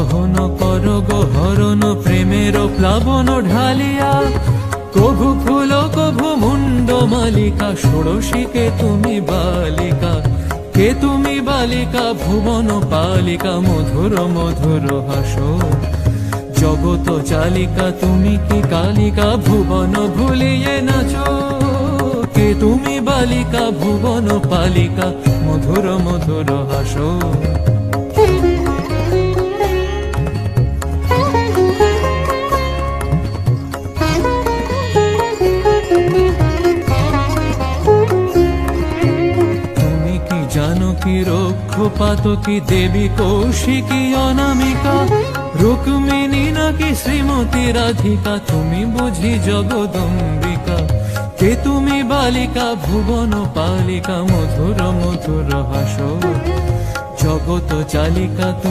দহন কর গো হরণ প্রেমের প্লাবন ঢালিয়া, কভু ফুল কভু মুন্ড মালিকা, ষোড়শীকে তুমি বালিকা, কে তুমি বালিকা ভুবন পালিকা, মধুর মধুর হাসো জগত চালিকা, তুমি কি কালিকা ভুবন ভুলিয়ে নাচো, কে তুমি বালিকা ভুবন পালিকা, মধুর মধুর হাসো। তুমি কি জানো কি রক্ষপাত কি দেবী কৌশিকী অনামিকা, রুক্মিণী নাকি শ্রীমতী রাধিকা, তুমি বুঝি জগদম্বিকা, কে তুমি বালিকা ভুবন পালিকা, মধুর মধুর হাসো জগত চালিকা তুমি।